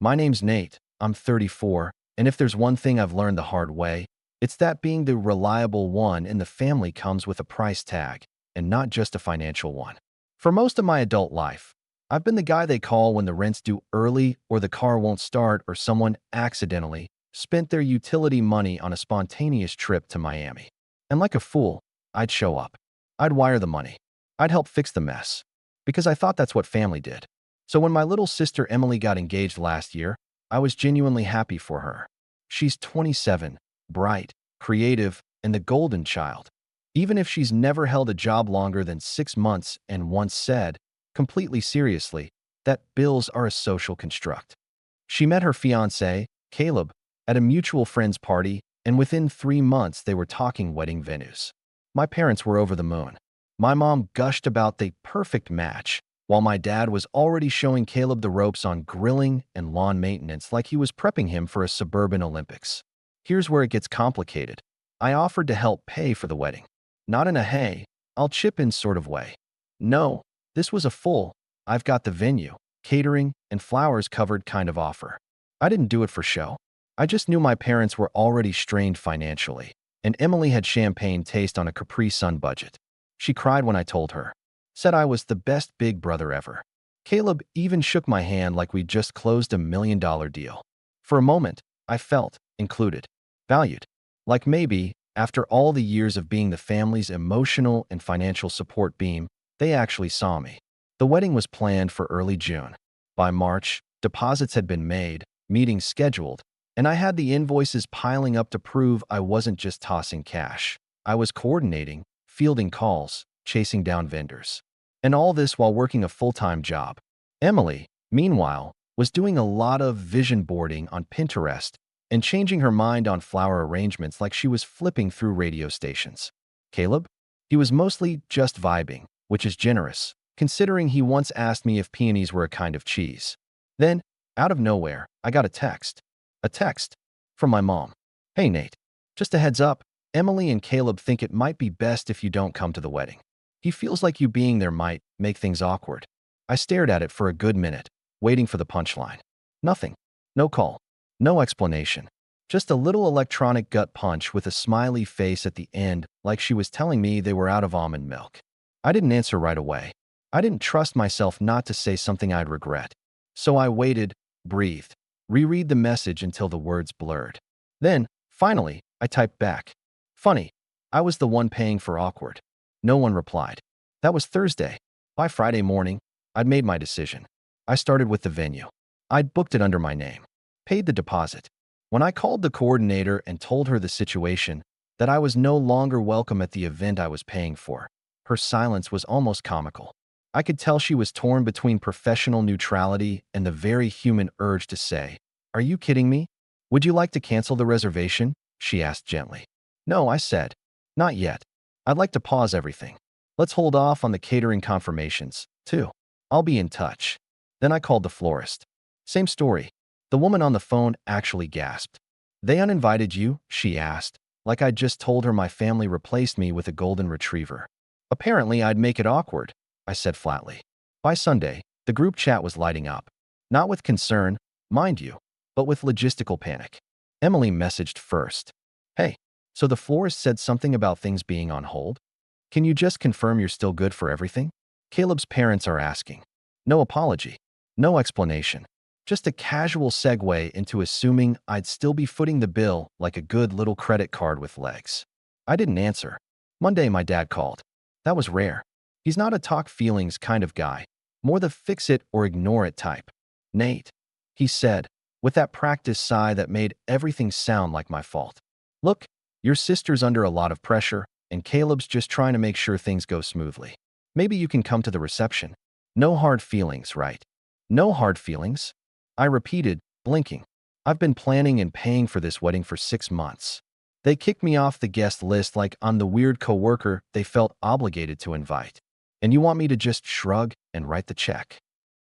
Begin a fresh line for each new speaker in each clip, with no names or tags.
My name's Nate. I'm 34, and if there's one thing I've learned the hard way, it's that being the reliable one in the family comes with a price tag, and not just a financial one. For most of my adult life, I've been the guy they call when the rent's due early or the car won't start or someone accidentally spent their utility money on a spontaneous trip to Miami. And like a fool, I'd show up. I'd wire the money. I'd help fix the mess. Because I thought that's what family did. So when my little sister Emily got engaged last year, I was genuinely happy for her. She's 27, bright, creative, and the golden child. Even if she's never held a job longer than 6 months and once said, completely seriously, that bills are a social construct. She met her fiancé, Caleb, at a mutual friend's party, and within 3 months they were talking wedding venues. My parents were over the moon. My mom gushed about the perfect match, while my dad was already showing Caleb the ropes on grilling and lawn maintenance like he was prepping him for a suburban Olympics. Here's where it gets complicated. I offered to help pay for the wedding. Not in a hey, I'll chip in sort of way. No, this was a full, I've got the venue, catering, and flowers covered kind of offer. I didn't do it for show. I just knew my parents were already strained financially, and Emily had champagne taste on a Capri Sun budget. She cried when I told her. Said I was the best big brother ever. Caleb even shook my hand like we'd just closed $1 million deal. For a moment, I felt included, valued. Like maybe, after all the years of being the family's emotional and financial support beam, they actually saw me. The wedding was planned for early June. By March, deposits had been made, meetings scheduled, and I had the invoices piling up to prove I wasn't just tossing cash. I was coordinating, fielding calls, chasing down vendors. And all this while working a full-time job. Emily, meanwhile, was doing a lot of vision boarding on Pinterest and changing her mind on flower arrangements like she was flipping through radio stations. Caleb? He was mostly just vibing, which is generous, considering he once asked me if peonies were a kind of cheese. Then, out of nowhere, I got a text. A text from my mom. Hey Nate, just a heads up, Emily and Caleb think it might be best if you don't come to the wedding. He feels like you being there might make things awkward. I stared at it for a good minute, waiting for the punchline. Nothing. No call. No explanation. Just a little electronic gut punch with a smiley face at the end, like she was telling me they were out of almond milk. I didn't answer right away. I didn't trust myself not to say something I'd regret. So I waited, breathed, reread the message until the words blurred. Then, finally, I typed back. Funny, I was the one paying for awkward. No one replied. That was Thursday. By Friday morning, I'd made my decision. I started with the venue. I'd booked it under my name. Paid the deposit. When I called the coordinator and told her the situation, that I was no longer welcome at the event I was paying for, her silence was almost comical. I could tell she was torn between professional neutrality and the very human urge to say, "Are you kidding me? Would you like to cancel the reservation?" she asked gently. No, I said. Not yet. I'd like to pause everything. Let's hold off on the catering confirmations, too. I'll be in touch. Then I called the florist. Same story. The woman on the phone actually gasped. They uninvited you? She asked, like I'd just told her my family replaced me with a golden retriever. Apparently, I'd make it awkward, I said flatly. By Sunday, the group chat was lighting up. Not with concern, mind you, but with logistical panic. Emily messaged first. Hey, so the florist said something about things being on hold? Can you just confirm you're still good for everything? Caleb's parents are asking. No apology. No explanation. Just a casual segue into assuming I'd still be footing the bill like a good little credit card with legs. I didn't answer. Monday, my dad called. That was rare. He's not a talk feelings kind of guy, more the fix it or ignore it type. Nate, he said, with that practice sigh that made everything sound like my fault. Look, your sister's under a lot of pressure, and Caleb's just trying to make sure things go smoothly. Maybe you can come to the reception. No hard feelings, right? No hard feelings? I repeated, blinking. I've been planning and paying for this wedding for 6 months. They kicked me off the guest list like I'm the weird coworker they felt obligated to invite. And you want me to just shrug and write the check?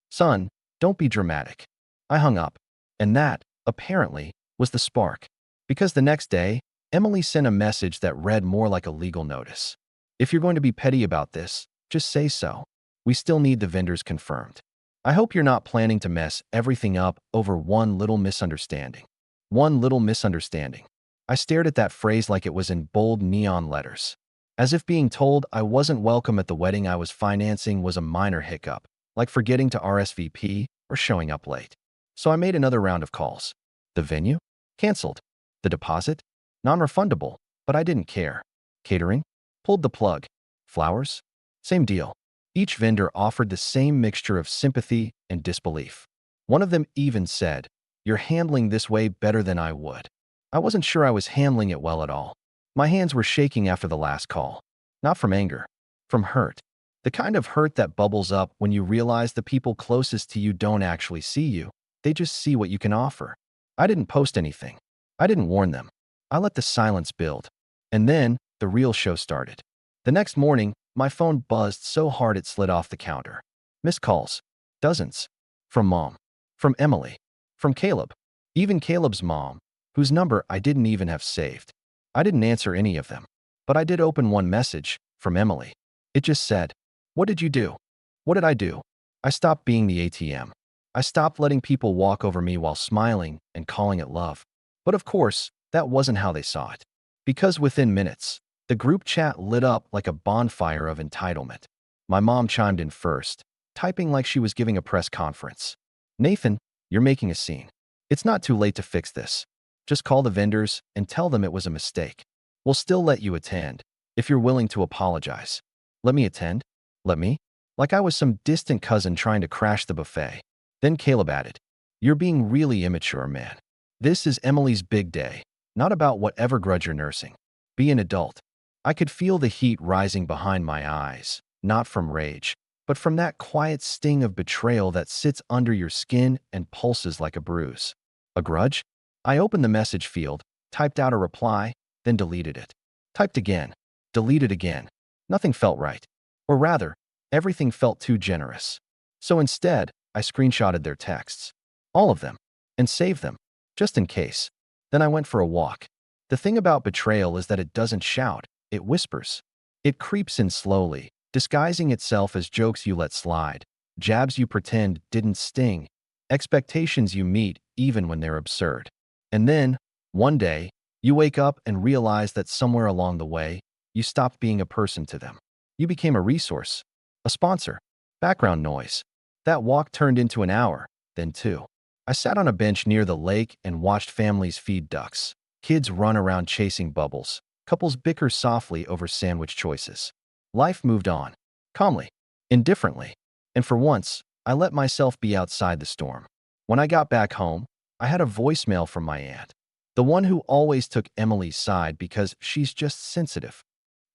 Son, don't be dramatic. I hung up. And that, apparently, was the spark. Because the next day, Emily sent a message that read more like a legal notice. If you're going to be petty about this, just say so. We still need the vendors confirmed. I hope you're not planning to mess everything up over one little misunderstanding. One little misunderstanding. I stared at that phrase like it was in bold neon letters, as if being told I wasn't welcome at the wedding I was financing was a minor hiccup, like forgetting to RSVP or showing up late. So I made another round of calls. The venue? Canceled. The deposit? Non-refundable, but I didn't care. Catering? Pulled the plug. Flowers? Same deal. Each vendor offered the same mixture of sympathy and disbelief. One of them even said, "You're handling this way better than I would." I wasn't sure I was handling it well at all. My hands were shaking after the last call. Not from anger, from hurt. The kind of hurt that bubbles up when you realize the people closest to you don't actually see you. They just see what you can offer. I didn't post anything. I didn't warn them. I let the silence build. And then the real show started. The next morning, my phone buzzed so hard it slid off the counter. Missed calls. Dozens. From Mom. From Emily. From Caleb. Even Caleb's mom, whose number I didn't even have saved. I didn't answer any of them. But I did open one message, from Emily. It just said, "What did you do?" What did I do? I stopped being the ATM. I stopped letting people walk over me while smiling and calling it love. But of course, that wasn't how they saw it. Because within minutes, the group chat lit up like a bonfire of entitlement. My mom chimed in first, typing like she was giving a press conference. "Nathan, you're making a scene. It's not too late to fix this. Just call the vendors and tell them it was a mistake. We'll still let you attend, if you're willing to apologize." Let me attend? Let me? Like I was some distant cousin trying to crash the buffet. Then Caleb added, "You're being really immature, man. This is Emily's big day, not about whatever grudge you're nursing. Be an adult." I could feel the heat rising behind my eyes, not from rage, but from that quiet sting of betrayal that sits under your skin and pulses like a bruise. A grudge? I opened the message field, typed out a reply, then deleted it. Typed again, deleted again. Nothing felt right. Or rather, everything felt too generous. So instead, I screenshotted their texts. All of them. And saved them. Just in case. Then I went for a walk. The thing about betrayal is that it doesn't shout. It whispers. It creeps in slowly, disguising itself as jokes you let slide, jabs you pretend didn't sting, expectations you meet even when they're absurd. And then, one day, you wake up and realize that somewhere along the way, you stopped being a person to them. You became a resource, a sponsor, background noise. That walk turned into an hour, then two. I sat on a bench near the lake and watched families feed ducks, kids run around chasing bubbles, couples bicker softly over sandwich choices. Life moved on, calmly, indifferently, and for once, I let myself be outside the storm. When I got back home, I had a voicemail from my aunt, the one who always took Emily's side because she's just sensitive.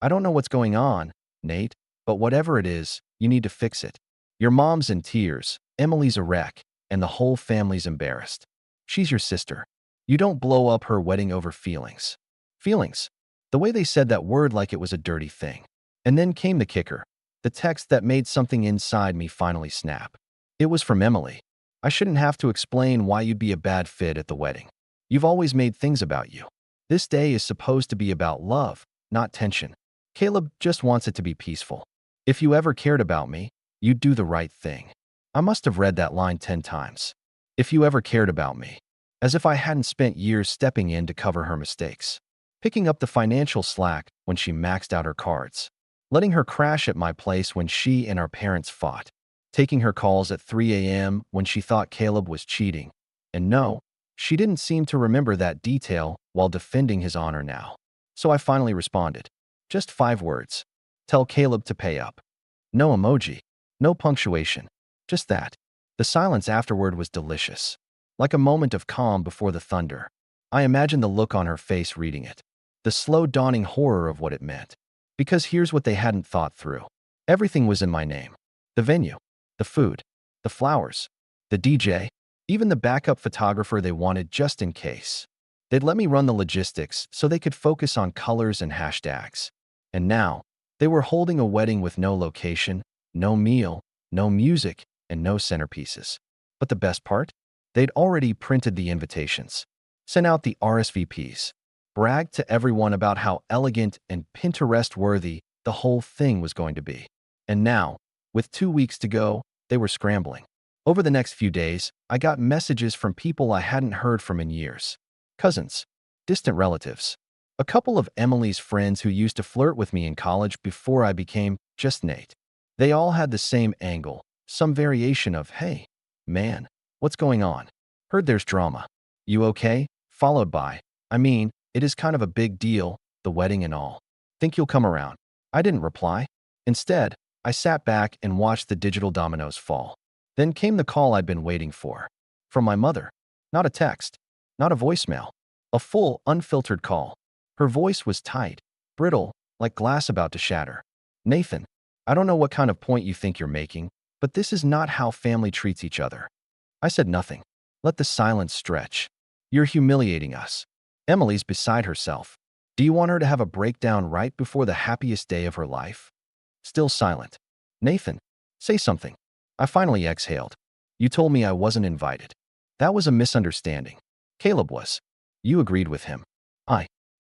"I don't know what's going on, Nate, but whatever it is, you need to fix it. Your mom's in tears, Emily's a wreck, and the whole family's embarrassed. She's your sister. You don't blow up her wedding over feelings." Feelings. The way they said that word like it was a dirty thing. And then came the kicker, the text that made something inside me finally snap. It was from Emily. "I shouldn't have to explain why you'd be a bad fit at the wedding. You've always made things about you. This day is supposed to be about love, not tension. Caleb just wants it to be peaceful. If you ever cared about me, you'd do the right thing." I must have read that line 10 times. If you ever cared about me. As if I hadn't spent years stepping in to cover her mistakes. Picking up the financial slack when she maxed out her cards. Letting her crash at my place when she and our parents fought. Taking her calls at 3 a.m. when she thought Caleb was cheating. And no, she didn't seem to remember that detail while defending his honor now. So I finally responded. Just 5 words. "Tell Caleb to pay up." No emoji. No punctuation. Just that. The silence afterward was delicious. Like a moment of calm before the thunder. I imagined the look on her face reading it. The slow dawning horror of what it meant. Because here's what they hadn't thought through. Everything was in my name. The venue. The food. The flowers. The DJ. Even the backup photographer they wanted just in case. They'd let me run the logistics so they could focus on colors and hashtags. And now, they were holding a wedding with no location, no meal, no music, and no centerpieces. But the best part? They'd already printed the invitations, sent out the RSVPs, bragged to everyone about how elegant and Pinterest-worthy the whole thing was going to be. And now, with 2 weeks to go, they were scrambling. Over the next few days, I got messages from people I hadn't heard from in years. Cousins, distant relatives, a couple of Emily's friends who used to flirt with me in college before I became just Nate. They all had the same angle, some variation of, "Hey, man, what's going on? Heard there's drama. You okay?" Followed by, it is kind of a big deal, the wedding and all. Think you'll come around?" I didn't reply. Instead, I sat back and watched the digital dominoes fall. Then came the call I'd been waiting for. From my mother. Not a text. Not a voicemail. A full, unfiltered call. Her voice was tight, brittle, like glass about to shatter. "Nathan, I don't know what kind of point you think you're making, but this is not how family treats each other." I said nothing. Let the silence stretch. "You're humiliating us." Emily's beside herself. Do you want her to have a breakdown right before the happiest day of her life? Still silent. "Nathan, say something." I finally exhaled. "You told me I wasn't invited." That was a misunderstanding. Caleb was. You agreed with him.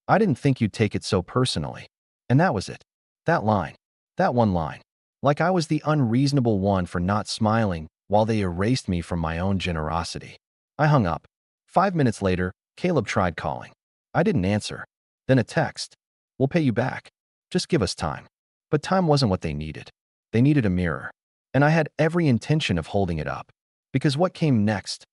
I didn't think you'd take it so personally. And that was it. That line. That one line. Like I was the unreasonable one for not smiling while they erased me from my own generosity. I hung up. 5 minutes later, Caleb tried calling. I didn't answer. Then a text. "We'll pay you back. Just give us time." But time wasn't what they needed. They needed a mirror. And I had every intention of holding it up. Because what came next?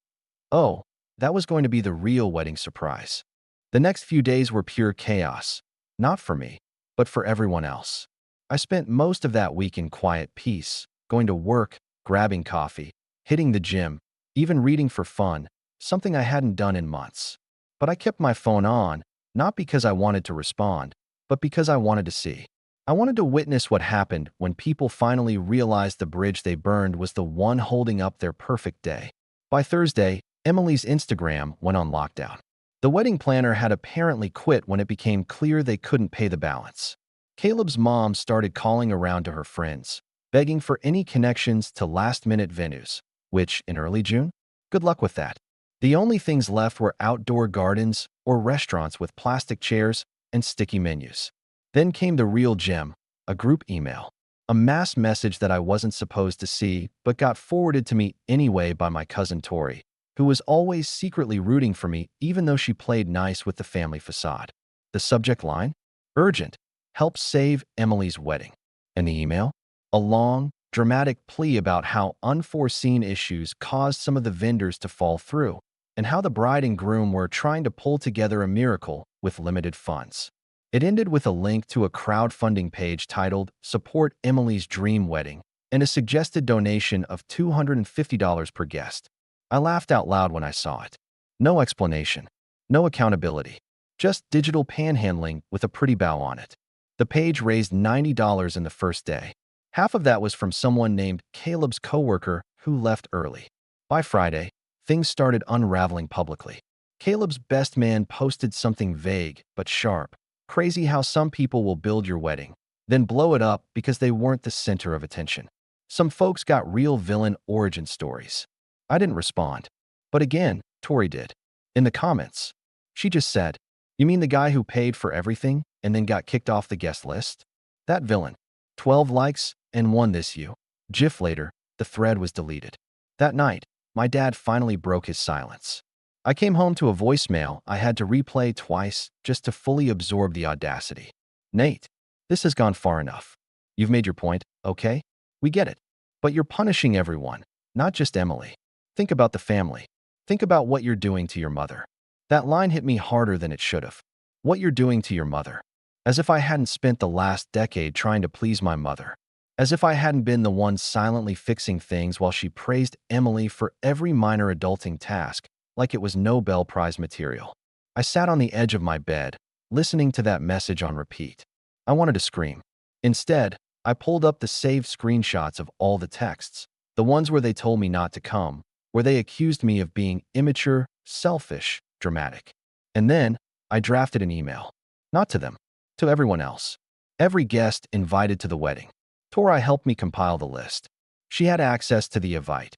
Oh, that was going to be the real wedding surprise. The next few days were pure chaos. Not for me, but for everyone else. I spent most of that week in quiet peace, going to work, grabbing coffee, hitting the gym, even reading for fun, something I hadn't done in months. But I kept my phone on, not because I wanted to respond, but because I wanted to see. I wanted to witness what happened when people finally realized the bridge they burned was the one holding up their perfect day. By Thursday, Emily's Instagram went on lockdown. The wedding planner had apparently quit when it became clear they couldn't pay the balance. Caleb's mom started calling around to her friends, begging for any connections to last-minute venues, which, in early June? Good luck with that. The only things left were outdoor gardens or restaurants with plastic chairs and sticky menus. Then came the real gem, a group email. A mass message that I wasn't supposed to see, but got forwarded to me anyway by my cousin Tori, who was always secretly rooting for me even though she played nice with the family facade. The subject line? Urgent. Help save Emily's wedding. And the email? A long, dramatic plea about how unforeseen issues caused some of the vendors to fall through, and how the bride and groom were trying to pull together a miracle with limited funds. It ended with a link to a crowdfunding page titled Support Emily's Dream Wedding and a suggested donation of $250 per guest. I laughed out loud when I saw it. No explanation. No accountability. Just digital panhandling with a pretty bow on it. The page raised $90 in the first day. Half of that was from someone named Caleb's coworker who left early. By Friday, things started unraveling publicly. Caleb's best man posted something vague but sharp. Crazy how some people will build your wedding, then blow it up because they weren't the center of attention. Some folks got real villain origin stories. I didn't respond. But again, Tori did. In the comments, she just said, "You mean the guy who paid for everything and then got kicked off the guest list? That villain." 12 likes and won this you. GIF later, the thread was deleted. That night, my dad finally broke his silence. I came home to a voicemail I had to replay twice just to fully absorb the audacity. "Nate, this has gone far enough. You've made your point, okay? We get it. But you're punishing everyone, not just Emily. Think about the family. Think about what you're doing to your mother." That line hit me harder than it should have. What you're doing to your mother. As if I hadn't spent the last decade trying to please my mother. As if I hadn't been the one silently fixing things while she praised Emily for every minor adulting task, like it was Nobel Prize material. I sat on the edge of my bed, listening to that message on repeat. I wanted to scream. Instead, I pulled up the saved screenshots of all the texts, the ones where they told me not to come, where they accused me of being immature, selfish, dramatic. And then, I drafted an email. Not to them, to everyone else. Every guest invited to the wedding. Tori helped me compile the list. She had access to the invite.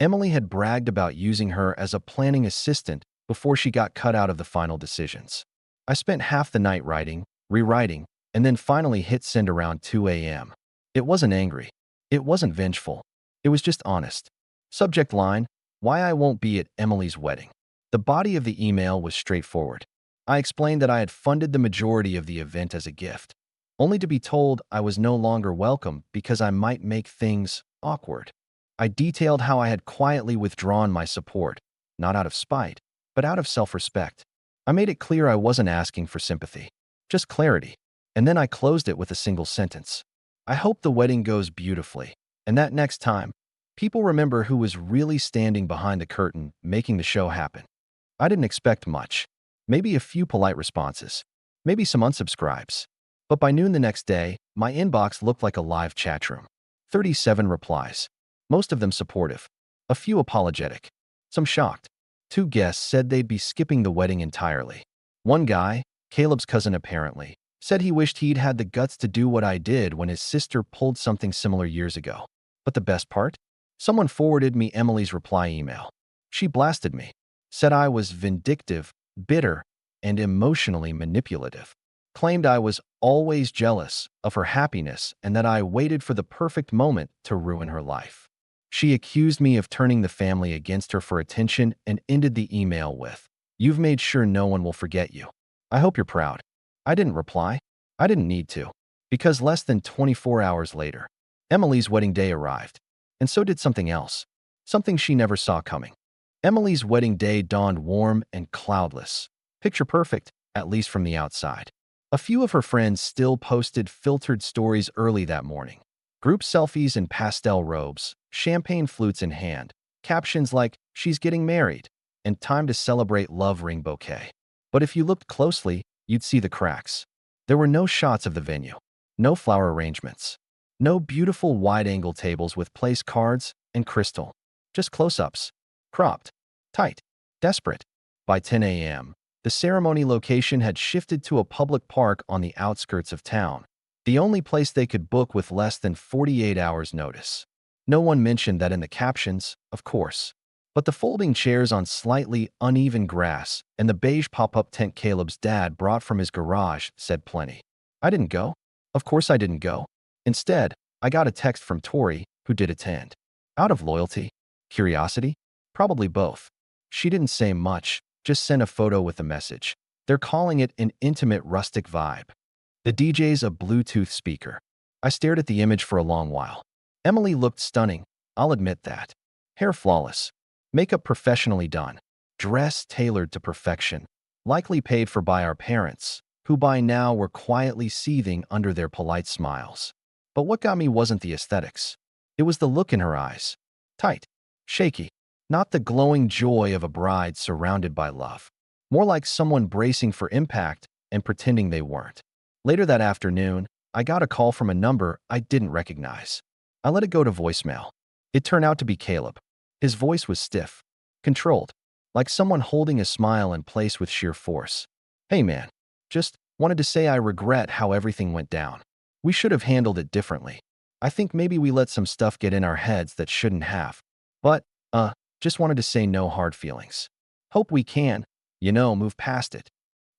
Emily had bragged about using her as a planning assistant before she got cut out of the final decisions. I spent half the night writing, rewriting, and then finally hit send around 2 a.m. It wasn't angry. It wasn't vengeful. It was just honest. Subject line, why I won't be at Emily's wedding. The body of the email was straightforward. I explained that I had funded the majority of the event as a gift, only to be told I was no longer welcome because I might make things awkward. I detailed how I had quietly withdrawn my support, not out of spite, but out of self-respect. I made it clear I wasn't asking for sympathy, just clarity, and then I closed it with a single sentence. I hope the wedding goes beautifully, and that next time, people remember who was really standing behind the curtain making the show happen. I didn't expect much. Maybe a few polite responses, maybe some unsubscribes. But by noon the next day, my inbox looked like a live chat room. 37 replies, most of them supportive, a few apologetic, some shocked. 2 guests said they'd be skipping the wedding entirely. One guy, Caleb's cousin apparently, said he wished he'd had the guts to do what I did when his sister pulled something similar years ago. But the best part? Someone forwarded me Emily's reply email. She blasted me, said I was vindictive, bitter, and emotionally manipulative, claimed I was always jealous of her happiness and that I waited for the perfect moment to ruin her life. She accused me of turning the family against her for attention and ended the email with, "You've made sure no one will forget you. I hope you're proud." I didn't reply. I didn't need to, because less than 24 hours later, Emily's wedding day arrived, and so did something else, something she never saw coming. Emily's wedding day dawned warm and cloudless, picture perfect, at least from the outside. A few of her friends still posted filtered stories early that morning. Group selfies in pastel robes, champagne flutes in hand, captions like, "She's getting married," and "Time to celebrate love ring bouquet." But if you looked closely, you'd see the cracks. There were no shots of the venue, no flower arrangements, no beautiful wide-angle tables with place cards and crystal, just close-ups, cropped, tight, desperate. By 10 a.m., the ceremony location had shifted to a public park on the outskirts of town, the only place they could book with less than 48 hours' notice. No one mentioned that in the captions, of course. But the folding chairs on slightly uneven grass and the beige pop-up tent Caleb's dad brought from his garage said plenty. I didn't go. Of course I didn't go. Instead, I got a text from Tori, who did attend. Out of loyalty? Curiosity? Probably both. She didn't say much, just sent a photo with a message. They're calling it an intimate rustic vibe. The DJ's a Bluetooth speaker. I stared at the image for a long while. Emily looked stunning, I'll admit that. Hair flawless. Makeup professionally done. Dress tailored to perfection. Likely paid for by our parents, who by now were quietly seething under their polite smiles. But what got me wasn't the aesthetics. It was the look in her eyes. Tight. Shaky. Not the glowing joy of a bride surrounded by love. More like someone bracing for impact and pretending they weren't. Later that afternoon, I got a call from a number I didn't recognize. I let it go to voicemail. It turned out to be Caleb. His voice was stiff, controlled, like someone holding a smile in place with sheer force. "Hey man, just wanted to say I regret how everything went down. We should have handled it differently. I think maybe we let some stuff get in our heads that shouldn't have. But, just wanted to say no hard feelings. Hope we can, move past it."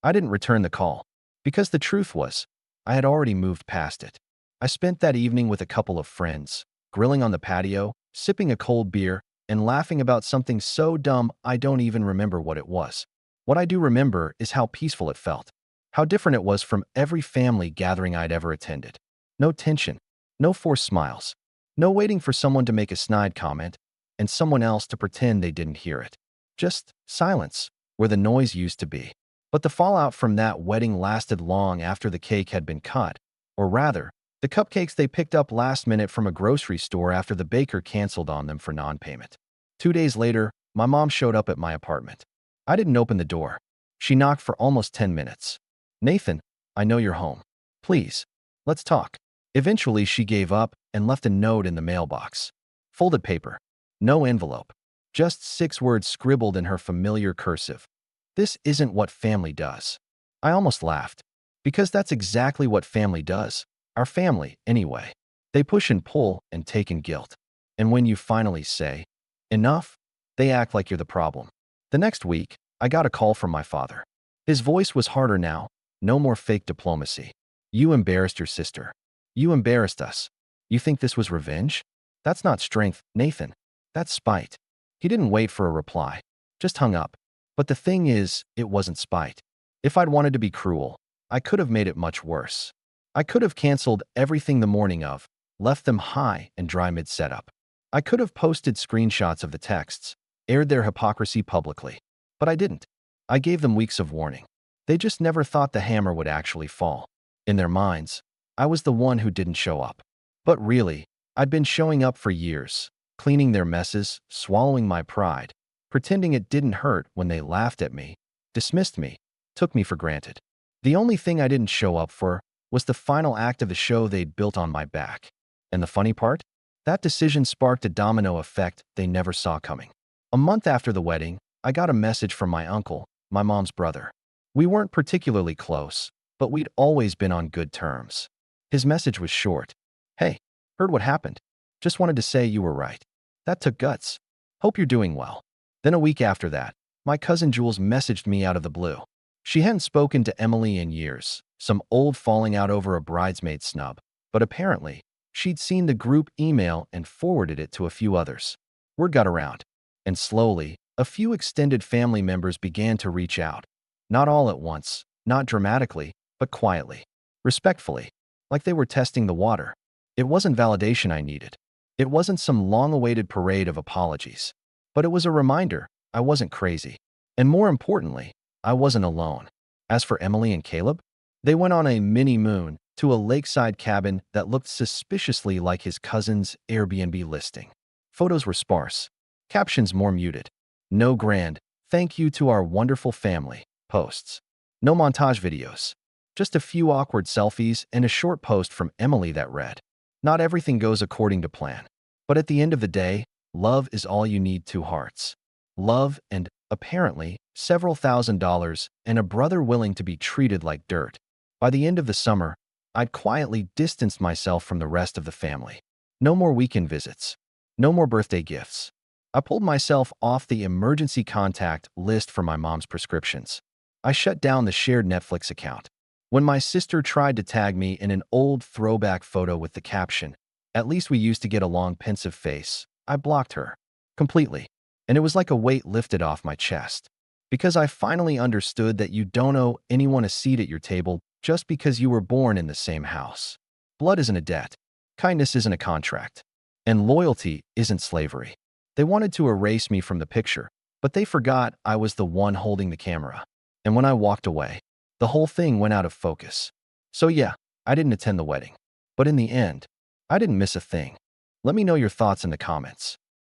I didn't return the call, because the truth was, I had already moved past it. I spent that evening with a couple of friends, grilling on the patio, sipping a cold beer, and laughing about something so dumb I don't even remember what it was. What I do remember is how peaceful it felt, how different it was from every family gathering I'd ever attended. No tension, no forced smiles, no waiting for someone to make a snide comment and someone else to pretend they didn't hear it. Just silence, where the noise used to be. But the fallout from that wedding lasted long after the cake had been cut, or rather, the cupcakes they picked up last minute from a grocery store after the baker canceled on them for non-payment. 2 days later, my mom showed up at my apartment. I didn't open the door. She knocked for almost 10 minutes. "Nathan, I know you're home. Please, let's talk." Eventually, she gave up and left a note in the mailbox. Folded paper. No envelope. Just 6 words scribbled in her familiar cursive. "This isn't what family does." I almost laughed, because that's exactly what family does. Our family, anyway. They push and pull and take in guilt. And when you finally say, "Enough," they act like you're the problem. The next week, I got a call from my father. His voice was harder now. No more fake diplomacy. "You embarrassed your sister. You embarrassed us. You think this was revenge? That's not strength, Nathan. That's spite. He didn't wait for a reply, just hung up. But the thing is, it wasn't spite. If I'd wanted to be cruel, I could have made it much worse. I could have canceled everything the morning of, left them high and dry mid-setup. I could have posted screenshots of the texts, aired their hypocrisy publicly. But I didn't. I gave them weeks of warning. They just never thought the hammer would actually fall. In their minds, I was the one who didn't show up. But really, I'd been showing up for years, cleaning their messes, swallowing my pride, pretending it didn't hurt when they laughed at me, dismissed me, took me for granted. The only thing I didn't show up for was the final act of the show they'd built on my back. And the funny part? That decision sparked a domino effect they never saw coming. A month after the wedding, I got a message from my uncle, my mom's brother. We weren't particularly close, but we'd always been on good terms. His message was short. Hey, heard what happened. Just wanted to say you were right. That took guts. Hope you're doing well. Then a week after that, my cousin Jules messaged me out of the blue. She hadn't spoken to Emily in years, some old falling out over a bridesmaid snub, but apparently, she'd seen the group email and forwarded it to a few others. Word got around, and slowly, a few extended family members began to reach out. Not all at once, not dramatically, but quietly, respectfully, like they were testing the water. It wasn't validation I needed. It wasn't some long-awaited parade of apologies. But it was a reminder I wasn't crazy. And more importantly, I wasn't alone. As for Emily and Caleb, they went on a mini-moon to a lakeside cabin that looked suspiciously like his cousin's Airbnb listing. Photos were sparse, captions more muted. No grand, thank you to our wonderful family, posts. No montage videos. Just a few awkward selfies and a short post from Emily that read, "Not everything goes according to plan. But at the end of the day, love is all you need, 2 hearts. Love and, apparently, several $1,000s and a brother willing to be treated like dirt." By the end of the summer, I'd quietly distanced myself from the rest of the family. No more weekend visits. No more birthday gifts. I pulled myself off the emergency contact list for my mom's prescriptions. I shut down the shared Netflix account. When my sister tried to tag me in an old throwback photo with the caption, "At least we used to get along," pensive face, I blocked her. Completely. And it was like a weight lifted off my chest. Because I finally understood that you don't owe anyone a seat at your table just because you were born in the same house. Blood isn't a debt. Kindness isn't a contract. And loyalty isn't slavery. They wanted to erase me from the picture, but they forgot I was the one holding the camera. And when I walked away, the whole thing went out of focus. So yeah, I didn't attend the wedding. But in the end, I didn't miss a thing. Let me know your thoughts in the comments.